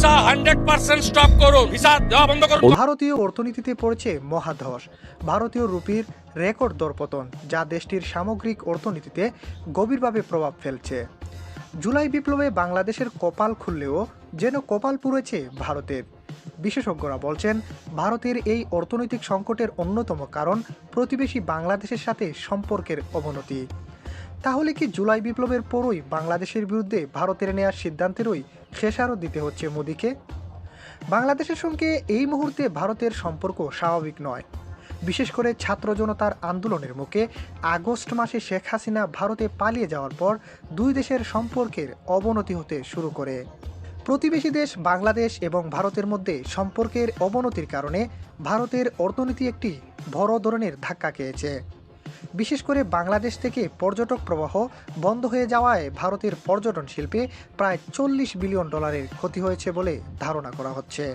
Visa 100% stop করুন, visa দেওয়া বন্ধ করুন। ভারতীয় অর্থনীতিতে পড়েছে মহাধস। ভারতীয় রুপির রেকর্ড দরপতন, যা দেশটির সামগ্রিক অর্থনীতিতে গভীরভাবে প্রভাব ফেলছে। জুলাই বিপ্লবে বাংলাদেশের কপাল খুললেও যেন কপাল পুড়েছে ভারতের। বিশেষজ্ঞরা বলছেন, ভারতের এই অর্থনৈতিক সংকটের অন্যতম কারণ প্রতিবেশী বাংলাদেশের সাথে সম্পর্কের অবনতি। তাহলে কি জুলাই বিপ্লবের পরই বাংলাদেশের বিরুদ্ধে ভারতের নেওয়ার সিদ্ধান্তেরই খেসারত দিতে হচ্ছে মোদিকে? বাংলাদেশের সঙ্গে এই মুহূর্তে ভারতের সম্পর্ক স্বাভাবিক নয়। বিশেষ করে ছাত্র জনতার আন্দোলনের মুখে আগস্ট মাসে শেখ হাসিনা ভারতে পালিয়ে যাওয়ার পর দুই দেশের সম্পর্কের অবনতি হতে শুরু করে। প্রতিবেশী দেশ বাংলাদেশ এবং ভারতের মধ্যে সম্পর্কের অবনতির কারণে ভারতের অর্থনীতি একটি বড় ধরনের ধাক্কা খেয়েছে। বিশেষ করে বাংলাদেশ থেকে পর্যটক প্রবাহ বন্ধ হয়ে যাওয়ায় ভারতের পর্যটন শিল্পে প্রায় $40 বিলিয়ন ক্ষতি হয়েছে বলে ধারণা করা হচ্ছে।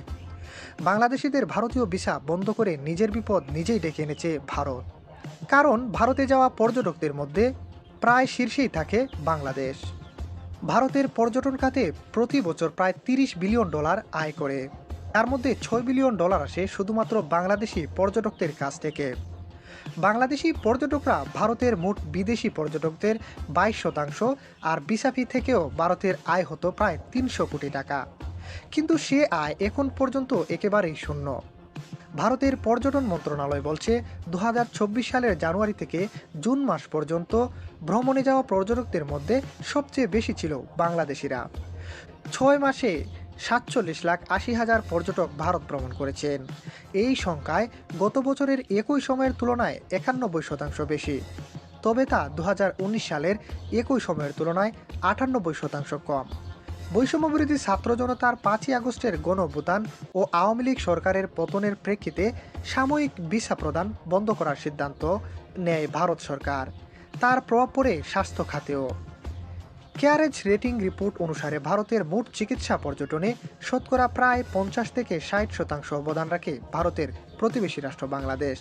বাংলাদেশিদের ভারতীয় ভিসা বন্ধ করে নিজের বিপদ নিজেই ডেকে এনেছে ভারত। কারণ ভারতে যাওয়া পর্যটকদের মধ্যে প্রায় শীর্ষেই থাকে বাংলাদেশ। ভারতের পর্যটন খাতে প্রতি বছর প্রায় $30 বিলিয়ন আয় করে। তার মধ্যে $6 বিলিয়ন আসে শুধুমাত্র বাংলাদেশি পর্যটকদের কাছ থেকে। বাংলাদেশি পর্যটকরা ভারতের মোট বিদেশি পর্যটকদের 22%, আর ভিসা ফি থেকেও ভারতের আয় হতো প্রায় $300 কোটি। কিন্তু সে আয় এখন পর্যন্ত একেবারেই শূন্য। ভারতের পর্যটন মন্ত্রণালয় বলছে, 2024 সালের জানুয়ারি থেকে জুন মাস পর্যন্ত ভ্রমণে যাওয়া পর্যটকদের মধ্যে সবচেয়ে বেশি ছিল বাংলাদেশিরা। 6 মাসে 47,80,000 পর্যটক ভারত ভ্রমণ করেছেন। এই সংখ্যায় গত বছরের একই সময়ের তুলনায় 91% বেশি। তবে তা 2019 সালের একই সময়ের তুলনায় 98% কম। বৈষম্যবিরোধী ছাত্র জনতার 5ই আগস্টের গণঅভ্যুত্থান ও আওয়ামী লীগ সরকারের পতনের প্রেক্ষিতে সাময়িক ভিসা প্রদান বন্ধ করার সিদ্ধান্ত নেয় ভারত সরকার। তার প্রভাব পড়ে স্বাস্থ্য খাতেও। কেয়ারেজ রেটিং রিপোর্ট অনুসারে ভারতের মোট চিকিৎসা পর্যটনে শতকরা প্রায় 50 থেকে 60% অবদান রাখে ভারতের প্রতিবেশী রাষ্ট্র বাংলাদেশ।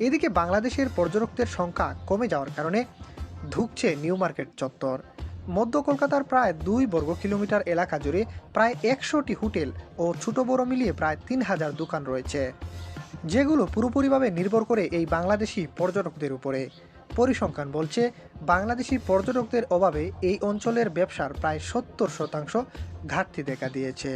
এদিকে বাংলাদেশের পর্যটকদের সংখ্যা কমে যাওয়ার কারণে ধুঁকছে নিউ মার্কেট চত্বর। মধ্য কলকাতার প্রায় 2 বর্গ কিলোমিটার এলাকা জুড়ে প্রায় 100টি হোটেল ও ছোট বড় মিলিয়ে প্রায় 3000 দোকান রয়েছে, যেগুলো পুরোপুরিভাবে নির্ভর করে এই বাংলাদেশি পর্যটকদের উপরে। পরিসংখ্যান বলছে, বাংলাদেশি পর্যটকদের অভাবে এই অঞ্চলের ব্যবসার প্রায় 70% ঘাটতি দেখা দিয়েছে।